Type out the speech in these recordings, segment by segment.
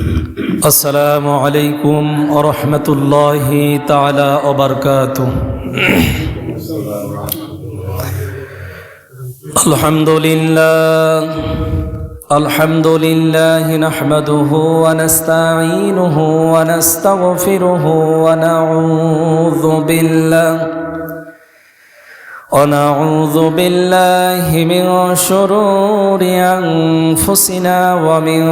السلام عليكم ورحمة الله تعالى وبركاته. الحمد لله نحمده ونستعينه ونستغفره ونعوذ بالله من شرور أنفسنا ومن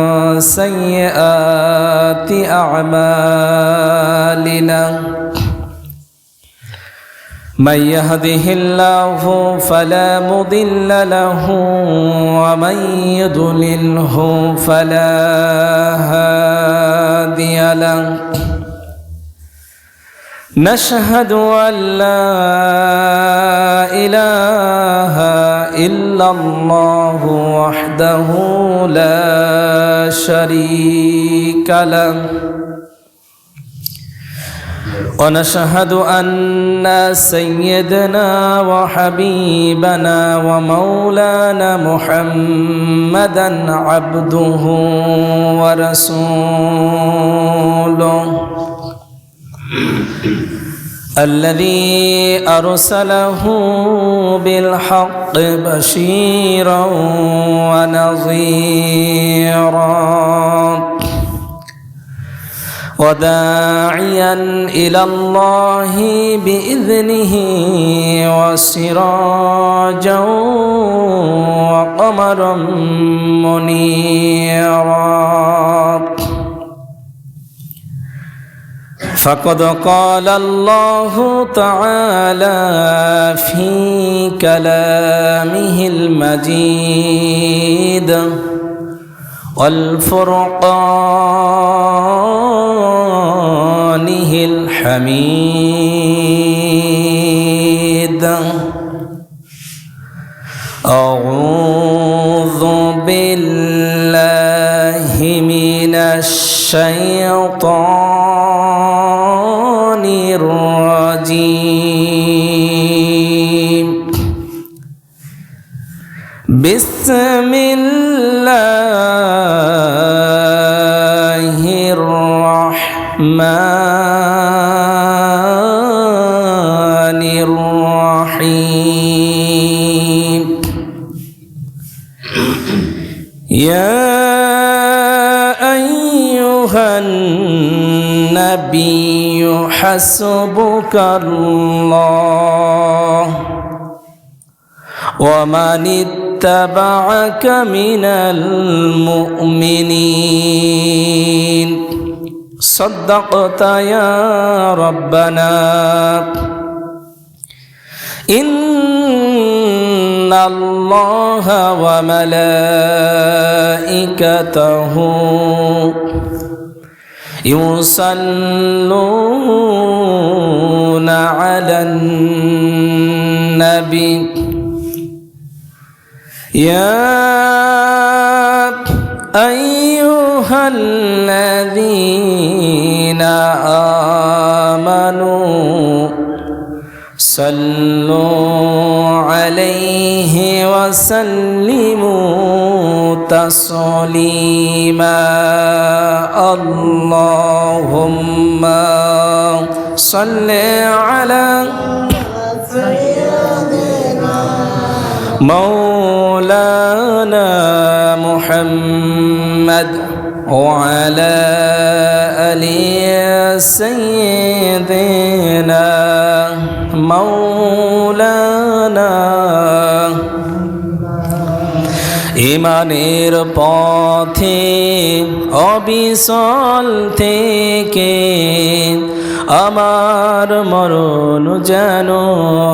سيئات أعمالنا. من يهده الله فلا مضل له ومن يضلله فلا هادي له. نشهد أن لا إله إلا الله وحده لا شريك له، ونشهد أن سيدنا وحبيبنا ومولانا محمدا عبده ورسوله الذي أرسله بالحق بشيرا ونظيرا وداعيا إلى الله بإذنه وسراجا وقمرا منيرا. فقد قال الله تعالى في كلامه المجيد والفرقانه الحميد: أعوذ بالله من الشيطان الرجيم. بسم الله الرحمن الرحيم. يا أيها النبي حسبك الله ومن اتبعك من المؤمنين. صدقت يا ربنا. إن الله وملائكته يصلون على النبي. يا أيها الذين آمنوا صلوا عليه وسلموا تسليما. اللهم صل على مولانا محمد وعلى آل سيدنا مولانا। ইমানের পথে অবিচল থেকে আমার মরণ যেন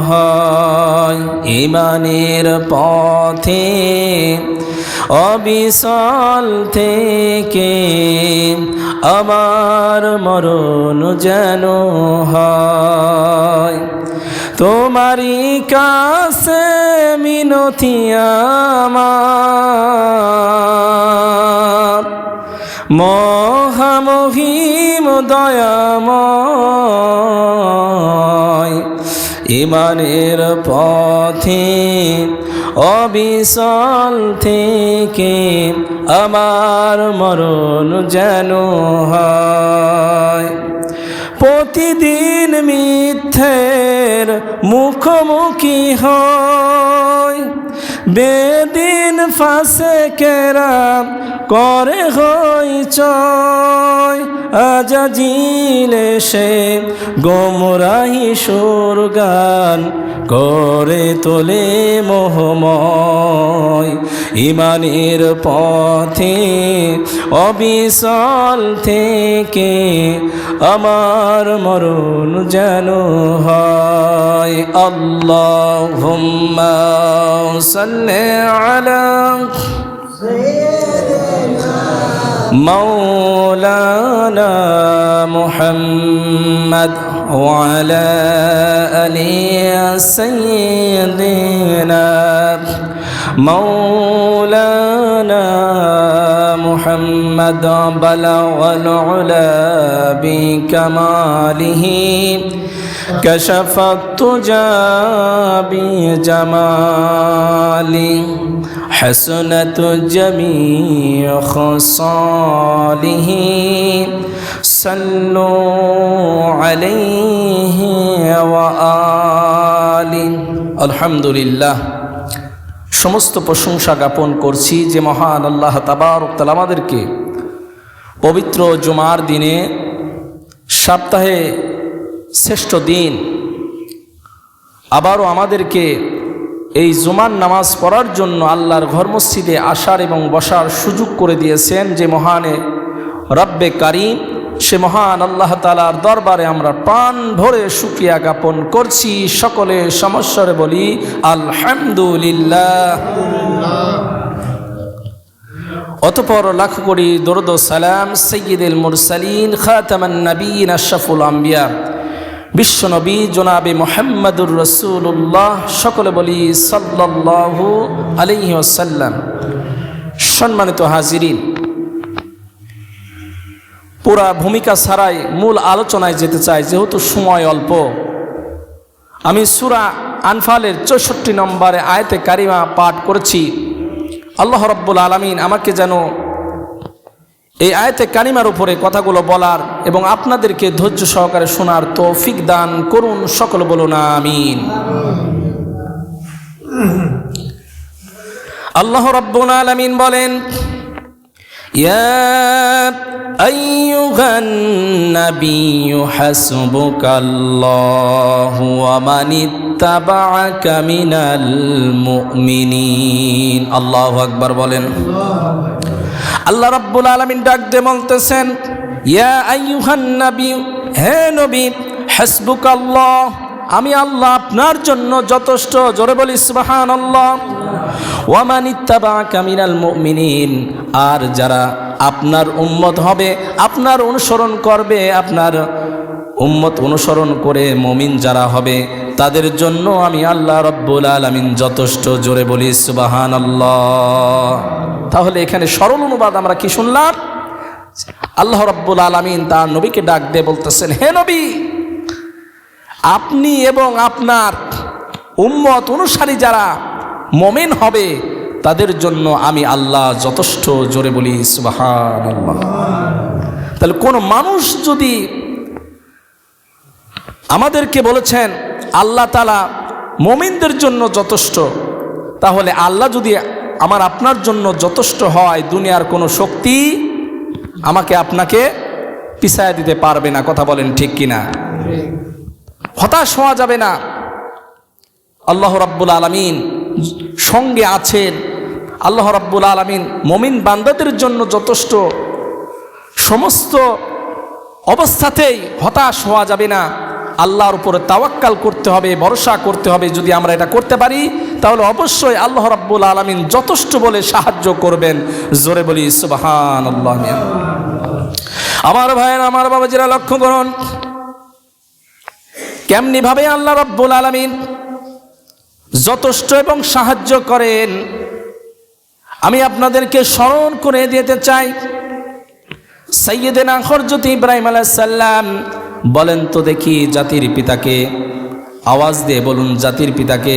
হয়। ইমানের পথে অবিচল থেকে আমার মরণ যেন হয়। তোমারই কাছে মিনতি আমার, মহামহিম দয়াময়। ইমানের পথে অবিচল থেকে আমার মরণ যেন হয়। প্রতিদিন মিথ্যের মুখোমুখি হয়, বেদিন ফাসেকেরা করে হইচই। আজাজিল এসে গোমরাহি সুর গান করে তোলে মোহময়। ইমানের পথে অবিচল থেকে আমার মরণ যেন হয়। আল্লাহুম্মা সাল্লি আলা মাওলানা মুহাম্মদ ওয়া আলা আলি সাইয়্যিদিনা مولانا محمد بلغ العلا بكماله كشف التجى بجماله حسنت جميع خصاله صلوا عليه وآله الحمد لله। সমস্ত প্রশংসা জ্ঞাপন করছি যে মহান আল্লাহ তাবারক তাআলা আমাদেরকে পবিত্র জুমার দিনে, সপ্তাহে শ্রেষ্ঠ দিন, আবারও আমাদেরকে এই জুমার নামাজ পড়ার জন্য আল্লাহর ঘর মসজিদে আসার এবং বসার সুযোগ করে দিয়েছেন। যে মহানে রব্বে কারিম, সে মহান আল্লাহ তাআলার দরবারে আমরা প্রাণ ভরে শুকরিয়া জ্ঞাপন করছি। সকলে সমস্বরে বলি আলহামদুলিল্লাহ। অতঃপর লাখ কোটি দরুদ ও সালাম সাইয়্যিদুল মুরসালিন খাতামান নবিয়্যিন আশরাফুল আম্বিয়া বিশ্বনবী জনাবে মুহাম্মদুর রাসূলুল্লাহ, সকলে বলি সাল্লাল্লাহু আলাইহি ওয়াসাল্লাম। সম্মানিত হাজিরিন, পুরা ভূমিকা ছাড়াই মূল আলোচনায় যেতে চাই, যেহেতু সময় অল্প। আমি সূরা আনফালের 64 নম্বরে আয়াতে কারিমা পাঠ করেছি। আল্লাহ রাব্বুল আলামিন আমাকে যেন এই আয়াতে কারিমার উপরে কথাগুলো বলার এবং আপনাদেরকে ধৈর্য সহকারে শোনার তৌফিক দান করুন। সকলে বলুন আমিন। আল্লাহ রাব্বুল আলামিন বলেন, ইয়া আইয়ুহান নাবিয়্যু হাসবুকাল্লাহু ওয়া মানিত্তাবা'আকা মিনাল মুমিনিন। আল্লাহু আকবার বলেন। আল্লাহ রাব্বুল আলামিন ডাক দিয়ে বলতেছেন, ইয়া আইয়ুহান নাবিয়্যু, হে নবী, হাসবুকাল্লাহ, আমি আল্লাহ আপনার জন্য যথেষ্ট। জোরে বলি সুবহানাল্লাহ। ওয়া মানিত্তাবা'আকা মিনাল মুমিনিন, আর যারা আপনার উম্মত হবে, আপনার অনুসরণ করবে, আপনার উম্মত অনুসরণ করে মুমিন যারা হবে, তাদের জন্য আমি আল্লাহ রাব্বুল আলামিন যথেষ্ট। জোরে বলি সুবহানাল্লাহ। তাহলে এখানে সরল অনুবাদ আমরা কি শুনলাম? আল্লাহ রাব্বুল আলামিন তার নবীকে ডাক দিয়ে বলতেছেন, হে নবী, আপনি এবং আপনার উম্মত অনুসারী যারা মুমিন হবে, তাদের জন্য আমি আল্লাহ যথেষ্ট। জোরে বলি সুবহানাল্লাহ। তাহলে কোন মানুষ যদি আমাদেরকে বলেছেন আল্লাহ তাআলা মুমিনদের জন্য যথেষ্ট, তাহলে আল্লাহ যদি আমার আপনার জন্য যথেষ্ট হয়, দুনিয়ার কোনো শক্তি আমাকে আপনাকে পিছায় দিতে পারবে না। কথা বলেন ঠিক কিনা? হতাশ হওয়া যাবে না। আল্লাহ রাব্বুল আলামিন সঙ্গে আছেন। আল্লাহ রাব্বুল আলামিন মুমিন বান্দাদের জন্য যথেষ্ট। সমস্ত অবস্থাতেই হতাশ হওয়া যাবে না। আল্লাহর উপরে তাওয়াক্কাল করতে হবে, ভরসা করতে হবে। যদি আমরা এটা করতে পারি, তাহলে অবশ্যই আল্লাহ রাব্বুল আলামিন যথেষ্ট বলে সাহায্য করবেন। জোরে বলি সুবহানাল্লাহ। আমার ভাইয়েরা, আমার বাবাজিরা, লক্ষ্য করুন কেমনি ভাবে আল্লাহ রাব্বুল আলামিন যথেষ্ট এবং সাহায্য করেন। আমি আপনাদেরকে স্মরণ করে দিতে চাই, সাইয়্যিদনা হযরত ইব্রাহিম আলাইহিস সালাম বলেন তো দেখি জাতির পিতাকে, আওয়াজ দিয়ে বলুন জাতির পিতাকে।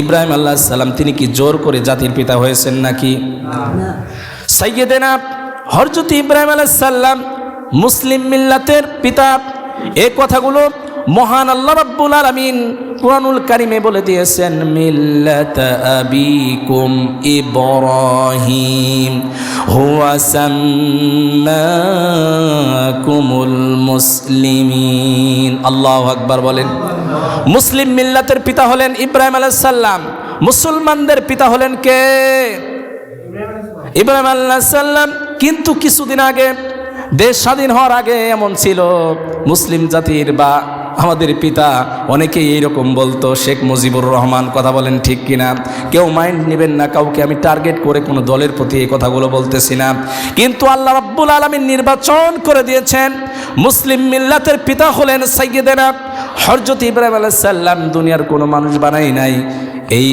ইব্রাহিম আলাইহিস সালাম তিনি কি জোর করে জাতির পিতা হয়েছেন নাকি? সাইয়্যিদানা হযরত ইব্রাহিম আলাইহিস সালাম মুসলিম মিল্লাতের পিতা। এই কথাগুলো মহান আল্লাহ রাব্বুল আলামিন কুরআনুল কারীমে বলে দিয়েছেন, মিল্লাতা আবিকুম ইব্রাহিম হুয়া সাম্মাকুমুল মুসলিমিন। আল্লাহু আকবার বলেন। মুসলিম মিল্লাতের পিতা হলেন ইব্রাহিম আলাইহিস সালাম, মুসলমানদের পিতা হলেন কে? ইব্রাহিম আলাইহিস সালাম। কিন্তু কিছুদিন আগে, দেশ স্বাধীন হওয়ার আগে এমন ছিল, মুসলিম জাতির বা আমাদের পিতা অনেকেই এইরকম বলতো, শেখ মুজিবুর রহমান। কথা বলেন ঠিক কিনা? কেউ মাইন্ড নেবেন না, কাউকে আমি টার্গেট করে কোনো দলের প্রতি এই কথাগুলো বলতেছি না। কিন্তু আল্লাহ রাব্বুল আলামিন নির্বাচন করে দিয়েছেন, মুসলিম মিল্লাতের পিতা হলেন সাইয়্যিদানা হযরত ইব্রাহিম আলাইহিস সালাম। দুনিয়ার কোনো মানুষ বানাই নাই, এই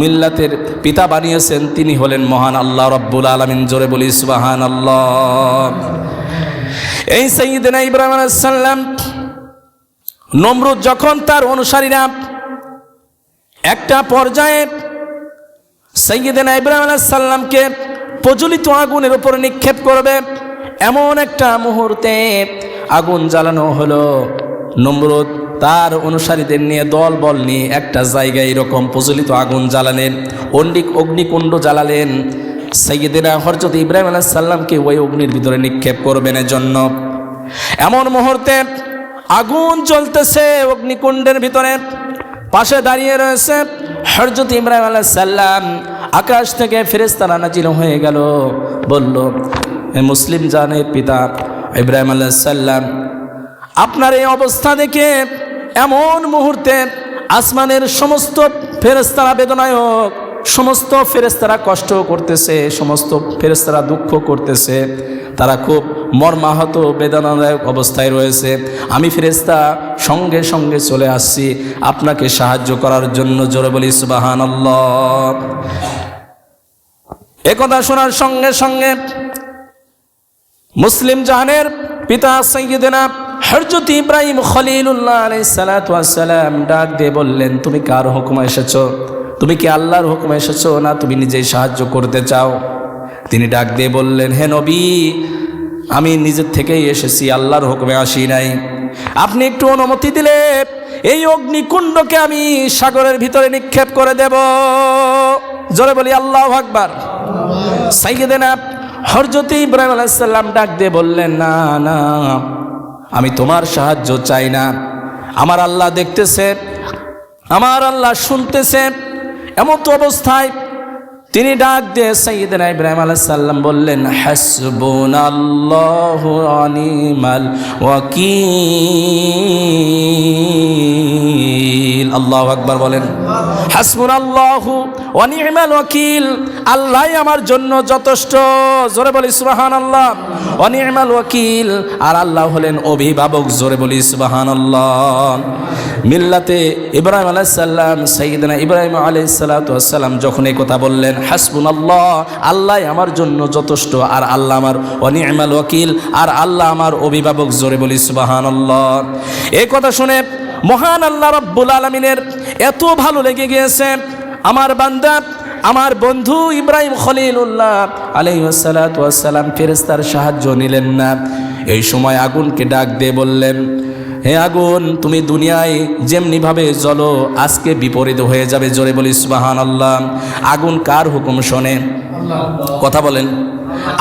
মিল্লাতের পিতা বানিয়েছেন তিনি হলেন মহান আল্লাহ রাব্বুল আলামিন। জোরে বলি সুবহানাল্লাহ। এই সাইয়্যিদানা ইব্রাহিম আলাইহিস সালাম, নমরুদ যখন তার অনুসারীরা একটা পর্যায়ে সাইয়্যিদানা ইব্রাহিম আলাইহিস সালামকে প্রজ্বলিত আগুনের উপর নিক্ষেপ করবে, এমন একটা মুহূর্তে আগুন জ্বালানো হলো। নমরুদ তার অনুসারীদের নিয়ে দল বল নিয়ে একটা জায়গায় এরকম প্রজ্বলিত আগুন জ্বালালেন, অগ্নিকুণ্ড জ্বালালেন। সাইয়্যিদানা হযরত ইব্রাহিম আলাইহিস সালামকে ওই অগ্নির ভিতরে নিক্ষেপ করবেন জন্য। এমন মুহূর্তে আগুন জ্বলতেছে অগ্নিকুণ্ডের ভিতরে, পাশে দাঁড়িয়ে রয়েছে হযরত ইব্রাহিম আলাইহিস সালাম। আকাশ থেকে ফেরেশতারা নাজিল হয়ে গেল, বলল, মুসলিম জানের পিতা ইব্রাহিম আলাইহিস সালাম, আপনার এই অবস্থা দেখে এমন মুহূর্তে আসমানের সমস্ত ফেরেশতারা বেদনায়ক, সমস্ত ফেরেশতারা কষ্ট করতেছে, সমস্ত ফেরেশতারা দুঃখ করতেছে, তারা খুব মর্মাহত বেদনাদায়ক অবস্থায় রয়েছে। আমি ফেরেশতা সঙ্গে সঙ্গে চলে আসছি আপনাকে সাহায্য করার জন্য। জোরে বলি সুবহানাল্লাহ। একথা শোনার সঙ্গে সঙ্গে মুসলিম জাহানের পিতা সাইয়্যিদানা হযরত ইব্রাহিম খলিলুল্লাহ আলাইহিস সালাতু ওয়াস সালাম ডাক দিয়ে বললেন, তুমি কার হুকুমে এসেছো? তুমি কি আল্লাহর হুকুমে এসেছো, না তুমি নিজেই সাহায্য করতে চাও? তিনি ডাক দিয়ে বললেন, হে নবী, আমি নিজের থেকেই এসেছি, আল্লাহর হুকুমে আসি নাই। আপনি একটু অনুমতি দিলে এই অগ্নিকুণ্ডকে আমি সাগরের ভিতরে নিক্ষেপ করে দেব। জোরে বলি আল্লাহু আকবার। সাইয়্যিদানা হযরত ইব্রাহিম আলাইহিস সালাম ডাক দিয়ে বললেন, না না, আমি তোমার সাহায্য চাই না। আমার আল্লাহ দেখতেছে, আমার আল্লাহ শুনতেছে। এমন তো অবস্থায় তিনি ডাক দিয়ে সাইয়্যিদানা ইব্রাহিম আলাইহিস সালাম বললেন, হাসবুনাল্লাহু ওয়া নি'মাল ওয়াকিল। আল্লাহু আকবার বলেন। হাসবুনাল্লাহু ওয়া নি'মাল ওয়াকিল, আল্লাহই আমার জন্য যথেষ্ট। জোরে বলি সুবহানাল্লাহ। ওয়া নি'মাল ওয়াকিল, আর আল্লাহ হলেন অভিভাবক। জোরে বলি সুবহানাল্লাহ। মিল্লাতে ইব্রাহিম আলাইহিস সালাম, সাইয়্যিদানা ইব্রাহিম আলাইহিস সালাতু ওয়াস সালাম যখন এই কথা বললেন, হাসবুনাল্লাহ, আল্লাহ আমার জন্য যথেষ্ট, আর আল্লাহ আমার ওয়া নি'মাল ওয়াকিল, আর আল্লাহ আমার অভিভাবক। জোরে বলি সুবহানাল্লাহ। এই কথা শুনে মহান আল্লাহ রাব্বুল আলামিনের এত ভালো লেগে গিয়েছে, আমার বান্দা, আমার বন্ধু ইব্রাহিম খলিলুল্লাহ আলাইহিস সালাতু ওয়াস সালাম ফেরেশতার সাহায্য নিলেন না। এই সময় আগুনকে ডাক দিয়ে বললেন, হে আগুন, তুমি দুনিয়ায় যেমনিভাবে জ্বলো, আজকে বিপরীত হয়ে যাবে। জোরে বলি সুবহানাল্লাহ। আগুন কার হুকুম শোনে? কথা বলেন।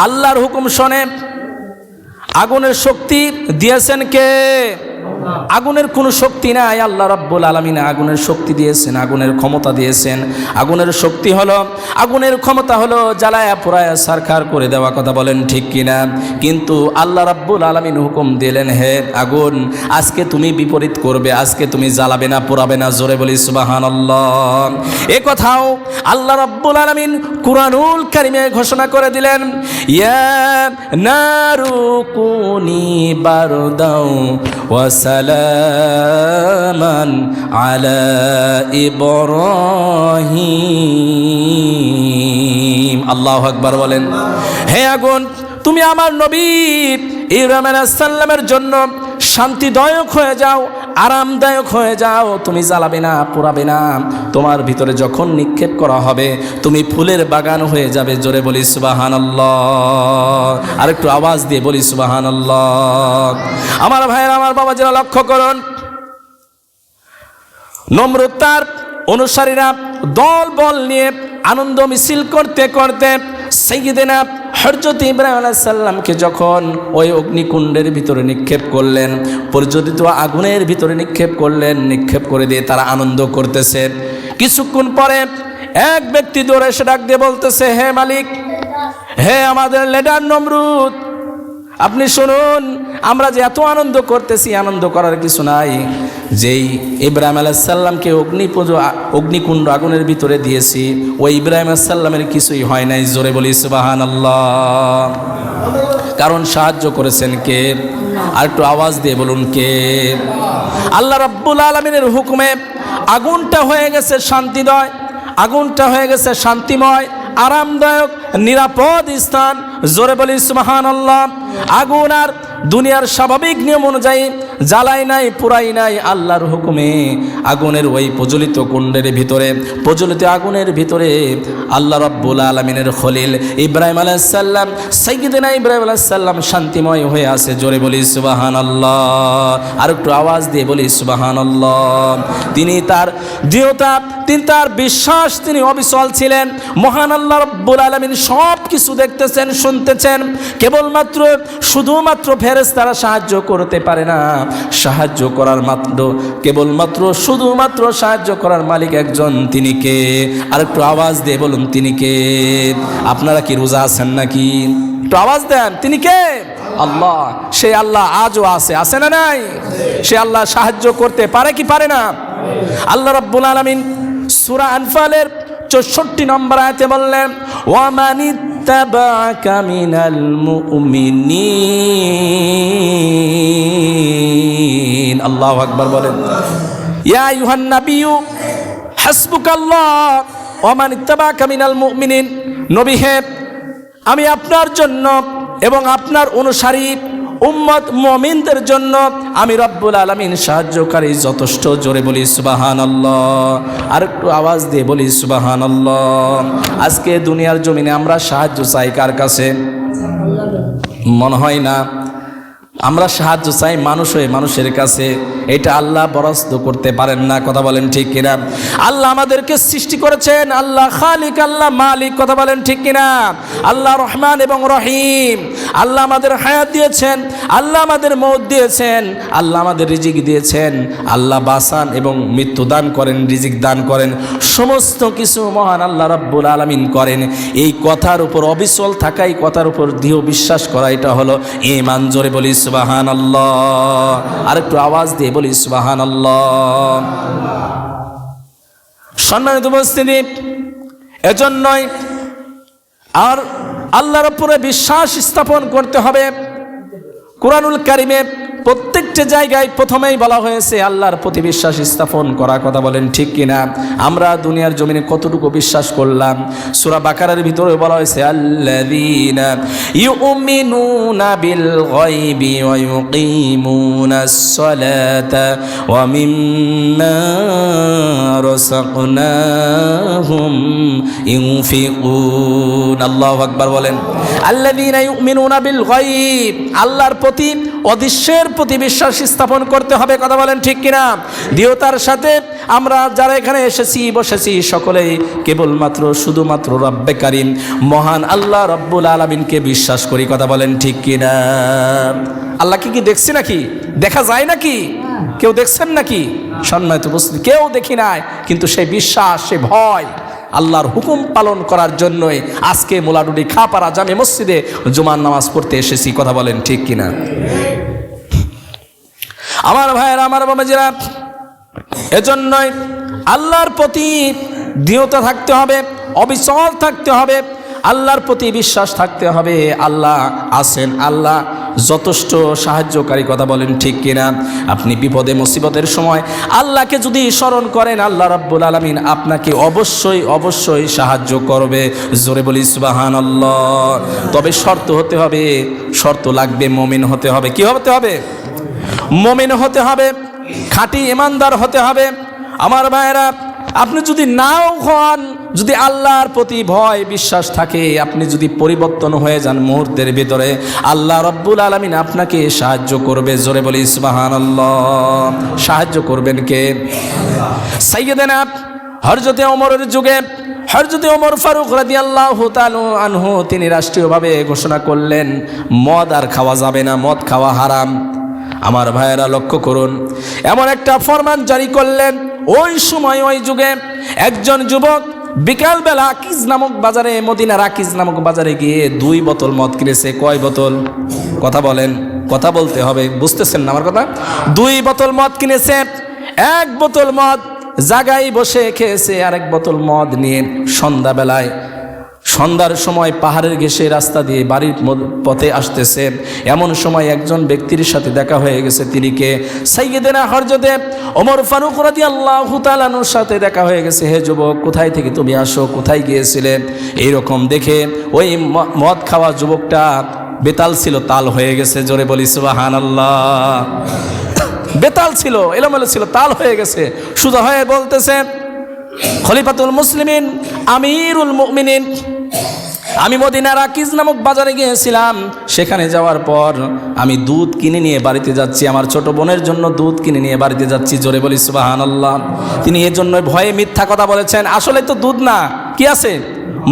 আল্লাহর হুকুম শোনে। আগুনের শক্তি দিয়েছেন কে? আগুনের কোনো শক্তি নাই, আল্লাহ রাব্বুল আলামিন আগুনের শক্তি দিয়েছেন, আগুনের ক্ষমতা দিয়েছেন। আগুনের শক্তি হলো, আগুনের ক্ষমতা হলো জ্বালায়া পোড়ায়া সারখার করে দেওয়া। কথা বলেন ঠিক কিনা? কিন্তু আল্লাহ রাব্বুল আলামিন হুকুম দিলেন, হে আগুন, আজকে তুমি বিপরীত করবে, আজকে তুমি জ্বালাবে না, পোড়াবে না। জোরে বলি সুবহানাল্লাহ। এ কথাও আল্লাহ রাব্বুল আলামিন কুরআনুল কারীমে ঘোষণা করে দিলেন, ইয়া নারু কুনি বারদাও ওয়া সালামান আলা ইব্রাহিম। আল্লাহু আকবার বলেন। হে আগুন, তুমি আমার নবী ইব্রাহিম আলাইহিস সালামের জন্য শান্তিদায়ক হয়ে যাও, আরামদায়ক হয়ে যাও, তুমি জ্বালাবে না, পোড়াবে না। তোমার ভিতরে যখন নিক্ষেপ করা হবে তুমি ফুলের বাগান হয়ে যাবে। জোরে বলি সুবহানাল্লাহ, আর একটু আওয়াজ দিয়ে বলি সুবহানাল্লাহ। আমার ভাইয়েরা, আমার বাবাজিরা, লক্ষ্য করুন, নমরুদ তার অনুসারীরা দল বল নিয়ে আনন্দ মিছিল করতে করতে সাইয়্যিদিনা হযরত ইব্রাহিম আলাইহিস সালামকে যখন ওই অগ্নিকুণ্ডের ভিতরে নিক্ষেপ করলেন, প্রজ্বলিত আগুনের ভিতরে নিক্ষেপ করলেন, নিক্ষেপ করে দিয়ে তারা আনন্দ করতেছে। কিছুক্ষণ পরে এক ব্যক্তি দৌড়ে এসে ডাক দিয়ে বলতেছে, হে মালিক, হে আমাদের লিডার নমরুদ, আপনি শুনুন, আমরা যে এত আনন্দ করতেছি, আনন্দ করার কিছু নাই। যেই ইব্রাহিম আলাইহিস সালামকে অগ্নিকুণ্ড আগুনের ভিতরে দিয়েছি, ওই ইব্রাহিম আলাইহিস সালামের কিছুই হয় নাই। জোরে বলি সুবহানাল্লাহ। কারণ সাহায্য করেছেন কে? আর একটু আওয়াজ দিয়ে বলুন কে? আল্লাহ রাব্বুল আলামিনের হুকুমে আগুনটা হয়ে গেছে শান্তিময়, আগুনটা হয়ে গেছে শান্তিময়, আরামদায়ক, নিরাপদ স্থান। জোরে বলি সুবহানাল্লাহ। আগুন আর দুনিয়ার স্বাভাবিক নিয়ম অনুযায়ী জ্বালাই নাই, পুরাই নাই, আল্লাহর হুকুমে আগুনের ওই প্রজ্বলিত কুণ্ডের ভিতরে, প্রজ্বলিত আগুনের ভিতরে আল্লাহ রাব্বুল আলামিনের খলিল ইব্রাহিম আলাইহিস সালাম, সাইয়্যিদিনা ইব্রাহিম আলাইহিস সালাম শান্তিময় হয়ে আছে। জোরে বলি সুবহানাল্লাহ, আর একটু আওয়াজ দিয়ে বলি সুবহানাল্লাহ। তিনি তার দৃঢ়তা, তিনি তার বিশ্বাস, তিনি অবিচল ছিলেন। মহান আল্লাহ রাব্বুল আলামিন সব কিছু দেখতেছেন, শুনতেছেন। কেবলমাত্র শুধুমাত্র ফেরেশতারা সাহায্য করতে পারে না, সাহায্য করার মাত্র কেবলমাত্র শুধুমাত্র সাহায্য করার মালিক একজন, তিনি কে? আর একটু আওয়াজ দিয়ে বলুন তিনি কে? আপনারা কি রোজা আছেন নাকি? একটু আওয়াজ দেন, তিনি কে? আল্লাহ। সে আল্লাহ আজও আছে, আছে না নাই? সে আল্লাহ সাহায্য করতে পারে কি পারে না? আল্লাহ রাব্বুল আলামিন সূরা আনফালের 64 নম্বর আয়াতে বললেন, ওয়ামানিত্তাবা'আকা মিনাল মুমিনিন। আল্লাহু আকবার বলেন। ইয়া আইয়ুহান নাবিয়্যু হাসবুকাল্লাহ ওয়ামানিত্তাবা'আকা মিনাল মুমিনিন। নবী হে, আমি আপনার জন্য এবং আপনার অনুসারী উম্মত মুমিনদের জন্য আমি রব্বুল আলামিন সাহায্যকারী যথেষ্ট। জোরে বলি সুবহানাল্লাহ, আর একটু আওয়াজ দিয়ে বলি সুবহানাল্লাহ। আজকে দুনিয়ার জমিনে আমরা সাহায্য চাই কার কাছে? মনে হয় না আমরা সাহায্য চাই মানুষ হয়ে মানুষের কাছে। এটা আল্লাহ বরাদ্দ করতে পারেন না, কথা বলেন ঠিক কিনা? আল্লাহ আমাদেরকে সৃষ্টি করেছেন, আল্লাহ খালিক, আল্লাহ মালিক, কথা বলেন ঠিক কিনা? আল্লাহ রহমান এবং রহিম। আল্লাহ আমাদের হায়াত দিয়েছেন, আল্লাহ আমাদের মওত দিয়েছেন, আল্লাহ আমাদের রিজিক দিয়েছেন। আল্লাহ বাঁচান এবং মৃত্যু দান করেন, রিজিক দান করেন, সমস্ত কিছু মহান আল্লাহ রাব্বুল আলামিন করেন। এই কথার উপর অবিচল থাকা, এই কথার উপর দৃঢ় বিশ্বাস করা, এটা হলো ঈমান। জোরে বলি সুবহানাল্লাহ, আর একটু আওয়াজ দিয়ে বলি সুবহানাল্লাহ। সম্মানিত উপস্থিতি, এজন্যই আর আল্লাহর উপরে বিশ্বাস স্থাপন করতে হবে। কুরআনুল কারীমে প্রত্যেকটা জায়গায় প্রথমেই বলা হয়েছে আল্লাহর প্রতি বিশ্বাস স্থাপন করা, কথা বলেন ঠিক কিনা? আমরা দুনিয়ার জমিনে কতটুকু বিশ্বাস করলাম? সূরা বাকারার ভিতরে বলা হয়েছে আল্লাযীনা ইউমিনুনা বিল গায়বি ওয়া ইউকিমুনাস সালাতা ওয়া মিম্মা রাযাকনাহুম ইউনফিকুন। আল্লাহু আকবার বলেন। আল্লাযীনা ইউমিনুনা বিল গায়ব, আল্লাহর প্রতি অদৃশ্যের প্রতি বিশ্বাস স্থাপন করতে হবে, কথা বলেন ঠিক কিনা? দৃঢ়তার সাথে আমরা যারা এখানে এসেছি, বসেছি, সকলেই কেবলমাত্র শুধুমাত্র রব্বে কারীম মহান আল্লাহ রব্বুল আলামিনকে বিশ্বাস করি, কথা বলেন ঠিক কিনা? আল্লাহকে কি দেখছি নাকি? দেখা যায় নাকি? কেউ দেখছেন নাকি? সম্মানিত উপস্থিতি, কেউ দেখি নাই, কিন্তু সেই বিশ্বাস, সে ভয় আল্লাহর হুকুম পালন করার জন্যই আজকে মোলাডুডি খাপাড়া জামে মসজিদে জুমার নামাজ পড়তে এসেছি, কথা বলেন ঠিক কিনা? আমার ভাইয়েরা, আমার বাবাজিরা, এজন্যই আল্লাহর প্রতি দৃঢ়তা থাকতে হবে, অবিচল থাকতে হবে, আল্লাহর প্রতি বিশ্বাস থাকতে হবে। আল্লাহ আছেন, আল্লাহ যথেষ্ট সাহায্যকারী, কথা বলেন ঠিক কিনা? আপনি বিপদে মুসিবতের সময় আল্লাহকে যদি স্মরণ করেন, আল্লাহ রাব্বুল আলামিন আপনাকে অবশ্যই অবশ্যই সাহায্য করবে। জোরে বলি সুবহানাল্লাহ। তবে শর্ত হতে হবে, শর্ত লাগবে, মুমিন হতে হবে। কি হতে হবে? মুমিন হতে হবে। খাঁটি ইমানদার হতে হবে। আমার ভাইয়েরা, আপনি যদি নাও হন, যদি আল্লাহর প্রতি ভয় বিশ্বাস থাকে, আপনি যদি পরিবর্তন হয়ে যান মুহূর্তের ভিতরে, আল্লাহ রব্বুল আলামিন আপনাকে সাহায্য করবে। জোরে বলি সুবহানাল্লাহ। সাহায্য করবেন কে? সাইয়্যিদানা হযরতে ওমরের যুগে হযরতে ওমর ফারুক রাদিয়াল্লাহু তাআলা আনহু তিনি রাষ্ট্রীয়ভাবে ঘোষণা করলেন মদ আর খাওয়া যাবে না, মদ খাওয়া হারাম। আমার ভাইয়েরা লক্ষ্য করুন, এমন একটা ফরমান জারি করলেন। ওই সময় ওই যুগে একজন যুবক বিকালবেলা আকিজ নামক বাজারে, মদিনার আকিজ নামক বাজারে গিয়ে 2 বোতল মদ কিনেছে। কয় বোতল? কথা বলেন, কথা বলতে হবে, বুঝতেছেন না আমার কথা? 2 বোতল মদ কিনেছে। 1 বোতল মদ জায়গায় বসে খেয়েছে, আরেক বোতল মদ নিয়ে সন্ধ্যার সময় পাহাড়ের ঘেঁষে রাস্তা দিয়ে বাড়ির পথে আসতেছে। এমন সময় একজন ব্যক্তির সাথে দেখা হয়ে গেছে। তিনি কে? সাইয়্যিদানা হযরতে ওমর ফারুক রাদিয়াল্লাহু তাআলা আনহুর সাথে দেখা হয়ে গেছে। হে যুবক, কোথায় থেকে তুমি আসো, কোথায় গিয়েছিলে? এইরকম দেখে ওই মদ খাওয়া যুবকটা বেতাল ছিল, তাল হয়ে গেছে। জোরে বলি সুবহানাল্লাহ। বেতাল ছিল, এলোমেলো ছিল, তাল হয়ে গেছে। সুজা হয়ে বলতেছে, খলিফাতুল মুসলিমিন, আমিরুল মুমিনিন, আমি মদিনার আকিজ নামক বাজারে গিয়েছিলাম। সেখানে যাওয়ার পর আমি দুধ কিনে নিয়ে বাড়িতে যাচ্ছি, আমার ছোট বোনের জন্য দুধ কিনে নিয়ে বাড়িতে যাচ্ছি। জোরে বলি সুবহানাল্লাহ। তিনি এজন্য ভয়ে মিথ্যা কথা বলেছেন। আসলে তো দুধ না, কি আছে?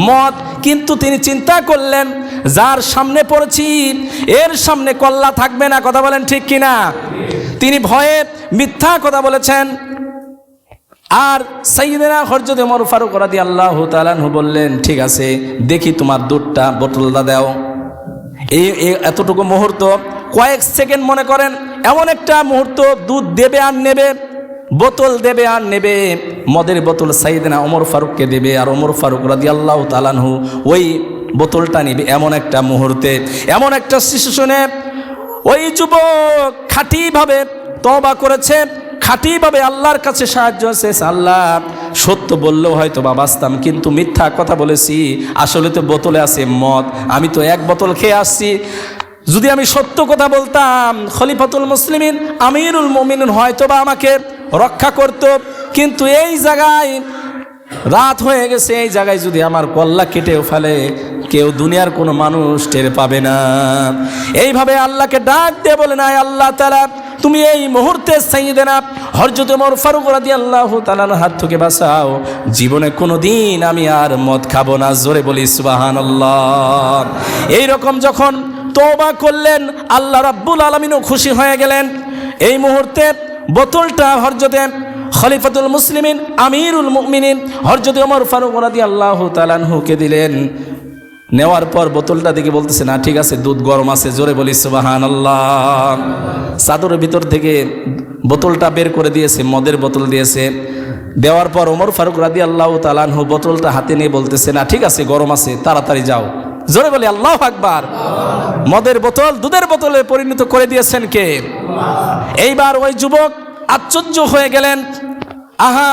মদ। কিন্তু তিনি চিন্তা করলেন যার সামনে পড়েছি এর সামনে কল্লা থাকবে না। কথা বলেন ঠিক কিনা? তিনি ভয়ে মিথ্যা কথা বলেছেন। আর সাইয়্যিদানা হযরত ওমর ফারুক রাদিয়াল্লাহু তাআলা আনহু বললেন, ঠিক আছে, দেখি তোমার দুধটা, বোতলটা দাও। এই এতটুকু মুহূর্ত, কয়েক সেকেন্ড মনে করেন, এমন একটা মুহূর্ত, দুধ দেবে আর নেবে, বোতল দেবে আর নেবে। মদের বোতল সাইয়্যিদানা ওমর ফারুককে দেবে, আর ওমর ফারুক রাদিয়াল্লাহু তাআলা আনহু ওই বোতলটা নেবে। এমন একটা মুহূর্তে, এমন একটা সিচুয়েশনে ওই যুবক খাঁটিভাবে তওবা করেছে, খাঁটিভাবে আল্লাহর কাছে সাহায্য চেয়েছে। আল্লাহ, সত্য বললেও হয়তো বা বাঁচতাম, কিন্তু মিথ্যা কথা বলেছি। আসলে তো বোতলে আছে মদ, আমি তো 1 বোতল খেয়ে আসছি। যদি আমি সত্য কথা বলতাম, খলিফাতুল মুসলিমিন, আমিরুল মুমিনিন হয়তো বা আমাকে রক্ষা করত। কিন্তু এই জায়গায় রাত হয়ে গেছে, এই জায়গায় যদি আমার কল্লা কেটেও ফেলে, কেউ দুনিয়ার কোনো মানুষ টের পাবে না। এইভাবে আল্লাহকে ডাক দিয়ে বলে, না আল্লাহ তাআলা, তুমি এই মুহূর্তে সাইয়্যিদানা হযরত ওমর ফারুক রাদিয়াল্লাহু তাআলার হাত থেকে বাঁচাও। জীবনে কোনোদিন আমি আর মদ খাবো না। জোরে বলি সুবহানাল্লাহ। এইরকম যখন তওবা করলেন, আল্লাহ রাব্বুল আলামিনও খুশি হয়ে গেলেন। এই মুহূর্তে বোতলটা হযরতে খলিফাতুল মুসলিমিন, আমিরুল মুমিনিন হযরত ওমর ফারুক রাদিয়াল্লাহু তাআলা আনহুকে দিলেন। নেওয়ার পর বোতলটা দেখে বলতেছে, না ঠিক আছে, দুধ গরম আছে। জোরে বলি সুবহানাল্লাহ। চাদরের ভিতর থেকে বোতলটা বের করে দিয়েছে, মদের বোতল দিয়েছে। দেওয়ার পর ওমর ফারুক রাদিয়াল্লাহু তাআলা আনহু বোতলটা হাতে নিয়ে বলতেছে, না ঠিক আছে, গরম আছে, তাড়াতাড়ি যাও। জোরে বলি আল্লাহু আকবার। মদের বোতল দুধের বোতলে পরিণত করে দিয়েছেন কে? এইবার ওই যুবক আশ্চর্য হয়ে গেলেন। আহা,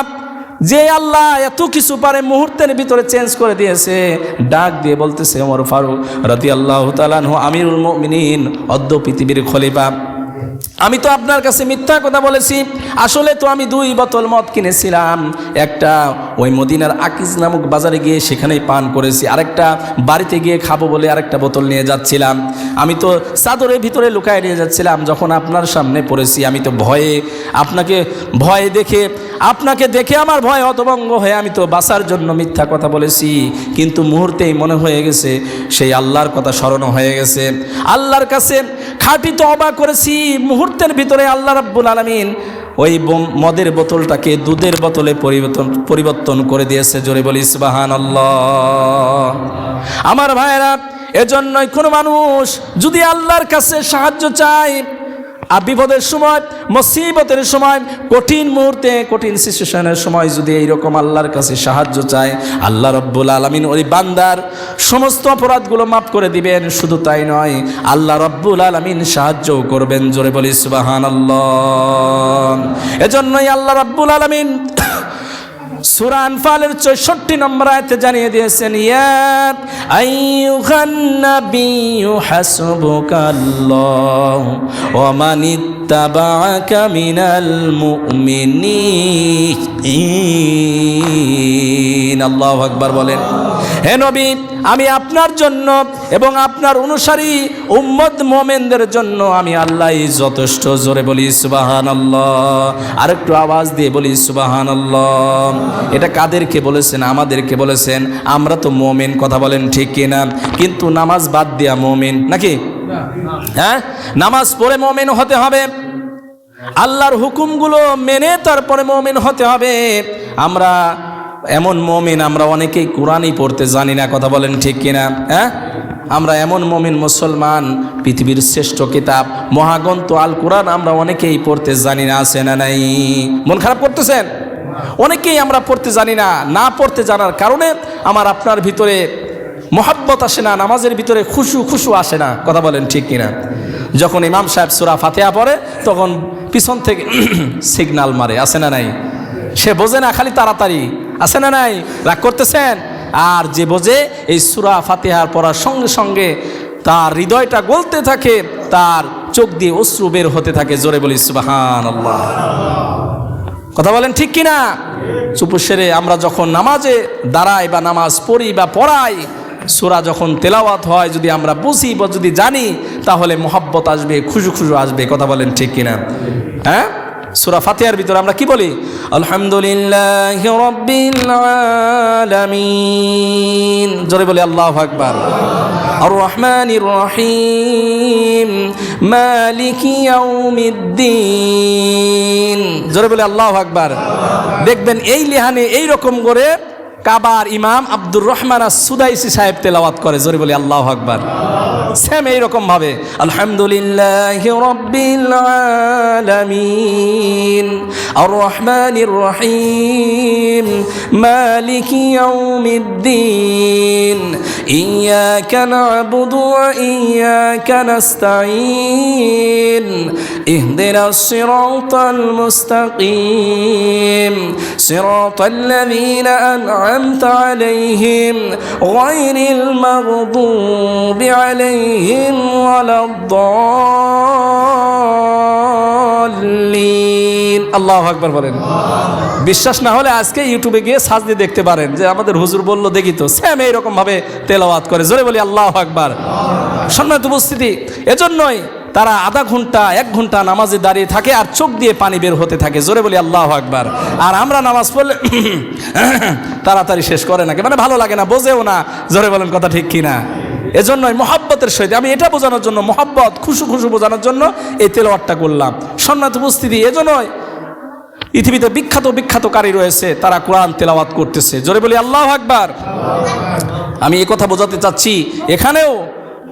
যে আল্লাহ এত কিছু পারে মুহূর্তের ভিতরে চেঞ্জ করে দিয়েছে। ডাক দিয়ে বলতেছে, ওমর ফারুক রাদিয়াল্লাহু তাআলা আনহু, আমিরুল মুমিনিন, অদ্য পৃথিবীর খলিফা, আমি তো আপনার কাছে মিথ্যা কথা বলেছি। আসলে তো আমি 2 বোতল মদ কিনেছিলাম। একটা ওই মদিনার আকিজ নামক বাজারে গিয়ে সেখানেই পান করেছি, আরেকটা বাড়িতে গিয়ে খাবো বলে আরেকটা বোতল নিয়ে যাচ্ছিলাম। আমি তো চাদরের ভিতরে লুকায় নিয়ে যাচ্ছিলাম। যখন আপনার সামনে পড়েছি, আমি তো ভয়ে দেখে আমার ভয় হতভম্ব হয়ে আমি তো বাঁচার জন্য মিথ্যা কথা বলেছি। কিন্তু মুহূর্তেই মনে হয়ে গেছে সেই আল্লাহর কথা স্মরণ হয়ে গেছে। আল্লাহর কাছে খাঁটি তওবা করেছি। মুহূর্তের ভিতরে আল্লাহ রাব্বুল আলামিন ওই মদের বোতলটাকে দুধের বোতলে পরিবর্তন করে দিয়েছে। জোরে বলি সুবহানাল্লাহ। আমার ভাইয়েরা, এজন্যই কোনো মানুষ যদি আল্লাহর কাছে সাহায্য চায়, আর বিপদের সময়, মুসিবতের সময়, কঠিন মুহূর্তে, কঠিন সিচুয়েশনের সময় যদি এইরকম আল্লাহর কাছে সাহায্য চায়, আল্লাহ রাব্বুল আলামিন ওই বান্দার সমস্ত অপরাধগুলো মাফ করে দিবেন। শুধু তাই নয়, আল্লাহ রাব্বুল আলামিন সাহায্যও করবেন। জোরে বলি সুবহানাল্লাহ। এজন্যই আল্লাহ রাব্বুল আলামিন সূরা আনফালের 64 নম্বর আয়াতে জানিয়ে দিয়েছেন, ইয়া আইয়ুহান নাবিয়্যু হাসবুকাল্লাহু ওয়া মানিত্তাবা'আকা মিনাল মুমিনিন। আল্লাহু আকবার বলেন। হে নবী, আমি আপনার জন্য এবং আপনার অনুসারী উম্মত মুমিনদের জন্য আমি আল্লাহই যথেষ্ট। জোরে বলি সুবহানাল্লাহ। আরেকটু আওয়াজ দিয়ে বলি সুবহানাল্লাহ। এটা কাদেরকে বলেছেন? আমাদেরকে বলেছেন। আমরা তো মুমিন, কথা বলেন ঠিক কিনা? কিন্তু নামাজ বাদ দিয়া মুমিন নাকি? হ্যাঁ, নামাজ পড়ে মুমিন হতে হবে, আল্লাহর হুকুমগুলো মেনে তারপরে মুমিন হতে হবে। আমরা এমন মুমিন, আমরা অনেকেই কোরআনই পড়তে জানি না, কথা বলেন ঠিক কিনা? হ্যাঁ, আমরা এমন মুমিন মুসলমান, পৃথিবীর শ্রেষ্ঠ কিতাব মহাগ্রন্থ আল কোরআন আমরা অনেকেই পড়তে জানি না, আছে না নাই? মন খারাপ করতেছেন? অনেকেই আমরা পড়তে জানি না। না পড়তে জানার কারণে আমার আপনার ভিতরে মোহাব্বত আসে না, নামাজের ভিতরে খুশু আসে না, কথা বলেন ঠিক কিনা? যখন ইমাম সাহেব সূরা ফাতিহা পড়ে তখন পিছন থেকে সিগন্যাল মারে, আছে না নাই? সে বোঝে না, খালি তাড়াতাড়ি, আছে না নাই? রাগ করতেছেন? আর যে বোঝে, এই সূরা ফাতিহার পড়ার সঙ্গে সঙ্গে তার হৃদয়টা গলতে থাকে, তার চোখ দিয়ে অশ্রু বের হতে থাকে। জোরে বলি সুবহানাল্লাহ। কথা বলেন ঠিক কিনা? চুপ সেরে আমরা যখন নামাজে দাঁড়াই বা নামাজ পড়ি বা পড়াই, সূরা যখন তেলাওয়াত হয়, যদি আমরা বুঝি বা যদি জানি, তাহলে মোহাব্বত আসবে, খুশু আসবে, কথা বলেন ঠিক কিনা? হ্যাঁ, সূরা ফাতিহার ভিতরে আমরা কি বলি? আলহামদুলিল্লাহি রাব্বিল আলামিন। জোরে বলি আল্লাহু আকবার। আর রহমানির রহিম, মালিকি ইয়াউমিদ্দিন। জোরে বলি আল্লাহু আকবার। দেখবেন এই লিহানে এই রকম করে কাবার ইমাম আব্দুর রহমান আস-সুদাইসি সাহেব তেলাওয়াত করে। জোরে বলি আল্লাহু আকবার। সেম এইরকম ভাবে আলহামদুলিল্লাহি রাব্বিল আলামিন, আর রহমানির রহিম, মালিকি ইয়াউমিদ্দিন, ইয়াকা না'বুদু ওয়া ইয়াকা নাস্তাঈন, ইহদিনাস সিরাতাল মুস্তাকিম, সিরাতাল্লাযীনা আন'আমতা আলাইহিম গায়রিল মাগদুবি আলাইহিম ওয়ালাদ-দাল্লিন। আল্লাহু আকবার বলেন। বিশ্বাস না হলে আজকে ইউটিউবে গিয়ে সার্চ দিয়ে দেখতে পারেন যে আমাদের হুজুর বলল, দেখি তো সেম এইরকম ভাবে তেলাওয়াত করে। জোরে বলি আল্লাহু আকবার। সম্মানিত উপস্থিতি, এজন্যই তারা আধা ঘন্টা 1 ঘন্টা নামাজে দাঁড়িয়ে থাকে আর চোখ দিয়ে পানি বের হতে থাকে। জোরে বলি আল্লাহু আকবার। আর আমরা নামাজ পড়লে তাড়াতাড়ি শেষ করে নাকি, মানে ভালো লাগে না, বোঝেও না। জোরে বলেন কথা ঠিক কিনা? এজন্যই মহব্বতের সহিত, আমি এটা বোঝানোর জন্য, মহব্বত খুশু বোঝানোর জন্য এই তেলাওয়াতটা করলাম। সম্মানিত উপস্থিতি, এজন্যই পৃথিবীতে বিখ্যাত কারি রয়েছে, তারা কোরআন তেলাওয়াত করতেছে। জোরে বলি আল্লাহু আকবার। আমি এই কথা বোঝাতে চাচ্ছি, এখানেও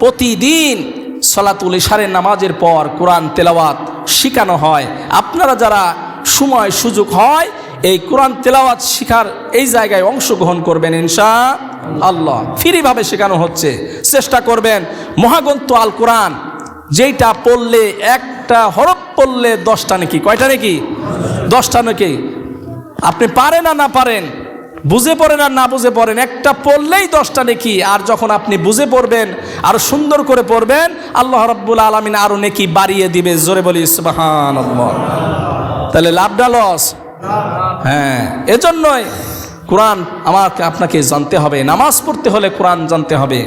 প্রতিদিন সালাতুল ইশারের নামাজের পর কোরআন তেলাওয়াত শেখানো হয়। আপনারা যারা সময় সুযোগ হয় এই কোরআন তেলাওয়াত শিখার এই জায়গায় অংশগ্রহণ করবেন ইনশাআল্লাহ। ফ্রিভাবে শেখানো হচ্ছে, চেষ্টা করবেন। মহাগ্রন্থ আল কোরআন যেইটা পড়লে, একটা হরফ পড়লে 10টা নাকি, কয়টা নাকি? 10টা নাকি। আপনি পারেন আর না পারেন, বুঝে পড়েন আর না বুঝে পড়েন, একটা পড়লেই 10টা নেকি। আর যখন আপনি বুঝে পড়বেন, আরো সুন্দর করে পড়বেন, আল্লাহ রাব্বুল আলামিন আরো নেকি বাড়িয়ে দিবে। জোরে বলি সুবহানাল্লাহ। তাহলে লাভটা লস? হ্যাঁ, এজন্যই কোরআন আমাকে আপনাকে জানতে হবে। নামাজ পড়তে হলে কোরআন জানতে হবে,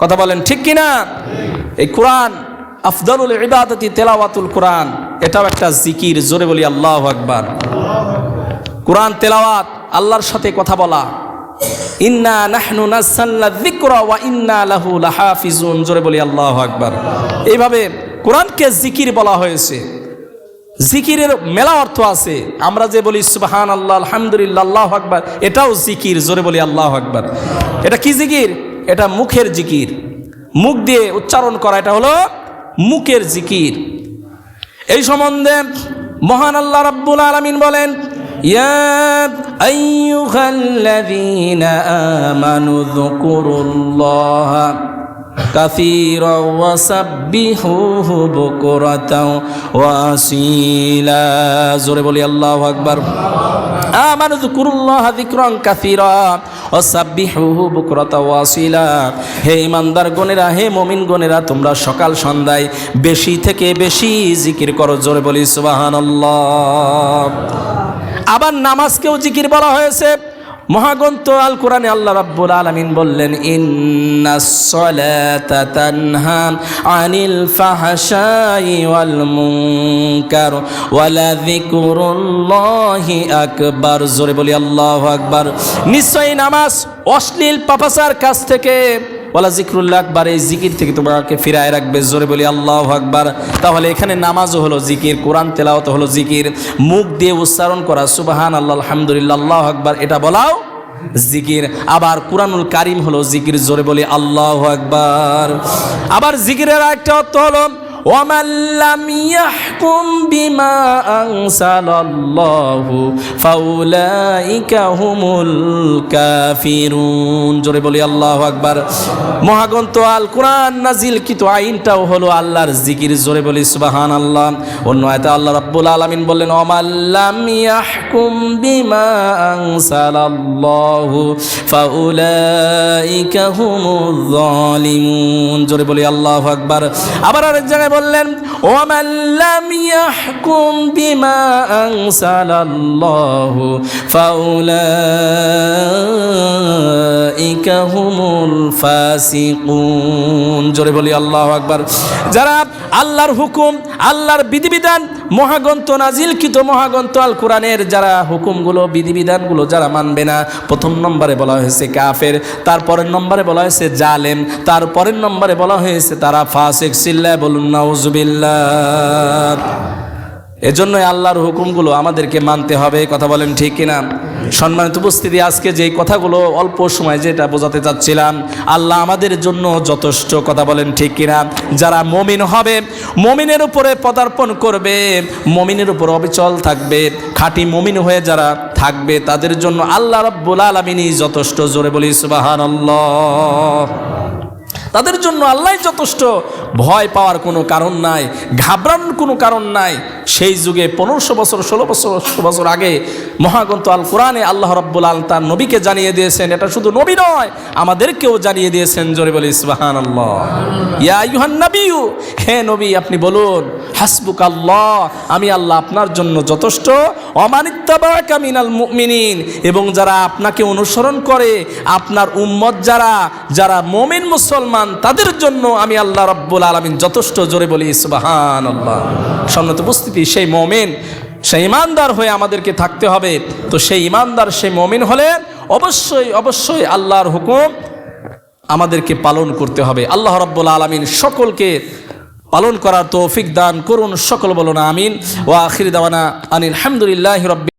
কথা বলেন ঠিক কিনা? এই কোরআন আফদালুল ইবাদাতি তেলাওয়াতুল কোরআন, এটাও একটা জিকির। জোরে বলি আল্লাহু আকবার। কোরআন তেলাওয়াত, আল্লাহর সাথে কথা বলা। ইন্না নাহনু নাযালনা যিকরা ওয়া ইন্না লাহু লাহাফিজুন। জোরে বলি আল্লাহু আকবার। এইভাবে কোরআনকে জিকির বলা হয়েছে। জিকিরের মেলা অর্থ আছে। আমরা যে বলি সুবহানাল্লাহ, আলহামদুলিল্লাহ, আল্লাহু আকবার, এটাও জিকির। জোরে বলি আল্লাহু আকবার। এটা কি জিকির? এটা মুখের জিকির, মুখ দিয়ে উচ্চারণ করা, এটা হলো মুখের জিকির। এই সম্বন্ধে মহান আল্লাহ রাব্বুল আলামিন বলেন, ইয়া আইয়ুহাল্লাযীনা আমানু যকুরুল্লাহা কাসীরা ওয়া সাব্বিহুহু বুকরাতাও ওয়া আসীলা। জোরে বলি আল্লাহু আকবার। আমানু যিকুরুল্লাহ যিকরান কাসীরা ওয়া সাব্বিহুহু বুকরাতাও ওয়া আসীলা। হে ঈমানদারগণেরা, হে মুমিনগণেরা, তোমরা সকাল সন্ধ্যায় বেশি থেকে বেশি জিকির করো। জোরে বলি সুবহানাল্লাহ। আবার নামাজকেও জিকির বলা হয়েছে। মহাগ্রন্থ আল কোরআনে আল্লাহ রাব্বুল আলামিন বললেন, ইন্নাস সালাতা তানহা আনিল ফাহশাই ওয়াল মুনকার ওয়া লাযিকরুল্লাহি আকবার। জোরে বলি আল্লাহু আকবার। নিশ্চয়ই নামাজ অশ্লীল পাপাচার কাছ থেকে, ওয়ালা যিকরুল্লাহ আকবার, এই জিকির থেকে তোমাকে ফিরায় রাখবে। জোরে বলি আল্লাহু আকবার। তাহলে এখানে নামাজও হলো জিকির, কোরআন তেলাওয়াত হলো জিকির, মুখ দিয়ে উচ্চারণ করা সুবহানাল্লাহ, আলহামদুলিল্লাহ, আল্লাহু আকবার, এটা বলাও জিকির। আবার কুরআনুল কারীম হলো জিকির। জোরে বলি আল্লাহু আকবার। আবার জিকিরের একটা অর্থ হলো ওয়ামান লাম ইয়াহকুম বিমা আনসালাল্লাহু ফাউলাইকা হুমুল কাফিরুন। জোরে বলি আল্লাহু আকবার। মহাগ্রন্থ আল কোরআন নাজিলকৃত আইনটাও হলো আল্লাহর জিকির। জোরে বলি সুবহানাল্লাহ। অন্য আয়াতে আল্লাহ রাব্বুল আলামিন বললেন, ওয়ামান লাম ইয়াহকুম বিমা আনসালাল্লাহু ফাউলাইকা হুমুয যালিমুন। জোরে বলি আল্লাহু আকবার। আবার আরেক জায়গায় বললেন, ওয়ামান লাম ইয়াহকুম বিমা আনসালাল্লাহু ফাউলাইকা হুমুল ফাসিকুন। জোরে বলি আল্লাহু আকবার। যারা আল্লাহর হুকুম, আল্লাহর বিধিবিধান, মহাগ্রন্থ নাজিলকৃত মহাগ্রন্থ আল কোরআনের যারা হুকুমগুলো, বিধিবিধানগুলো যারা মানবে না, প্রথম নম্বরে বলা হয়েছে কাফের, তারপরের নম্বরে বলা হয়েছে জালেম, তারপরের নম্বরে বলা হয়েছে তারা ফাসিক। চিল্লায় বলুন নাউজুবিল্লাহ। এজন্যই আল্লাহর হুকুমগুলো আমাদেরকে মানতে হবে। কথা বলেন ঠিক কিনা? সম্মানিত উপস্থিতি, আজকে যে কথাগুলো অল্প সময় যেটা বোঝাতে চাচ্ছিলাম, আল্লাহ আমাদের জন্য যথেষ্ট। কথা বলেন ঠিক কিনা? যারা মমিন হবে, মমিনের উপরে পদার্পণ করবে, মমিনের উপর অবিচল থাকবে, খাঁটি মমিন হয়ে যারা থাকবে, তাদের জন্য আল্লাহ রাব্বুল আলামিনই যথেষ্ট। জোরে বলি সুবহানাল্লাহ। তাদের জন্য আল্লাহ যথেষ্ট। ভয় পাওয়ার কোনো কারণ নাই, ঘাবড়ানোর কোনো কারণ নাই। সেই যুগে 1500 বছর 1600 বছর আগে মহাগ্রন্থ আল কোরআনে আল্লাহ রাব্বুল আলামিন তার নবীকে জানিয়ে দিয়েছেন। এটা শুধু নবী নয়, আমাদেরকেও জানিয়ে দিয়েছেন। জোরে বলি সুবহানাল্লাহ। ইয়া আইয়ুহান নাবিয়্যু, হে নবী আপনি বলুন, হাসবুকাল্লাহ, আমি আল্লাহ আপনার জন্য যথেষ্ট। ওয়ামানিত্তাবা'আকা মিনাল মুমিনিন, এবং যারা আপনাকে অনুসরণ করে, আপনার উম্মত যারা মুমিন মুসলমান, তাদের জন্য আমি আল্লাহ রাব্বুল আলামিন যথেষ্ট। জোরে বলি সুবহানাল্লাহ। সম্মানিত উপস্থিতি, সেই মুমিন, সেই ঈমানদার হয়ে আমাদেরকে থাকতে হবে। তো সেই ঈমানদার, সেই মুমিন হলে অবশ্যই আল্লাহর হুকুম আমাদেরকে পালন করতে হবে। আল্লাহ রাব্বুল আলামিন সকলকে পালন করার তৌফিক দান করুন। সকল বলুন আমিন। ওয়া আখির দাওয়ানা আনিল হামদুলিল্লাহি রাব্বিল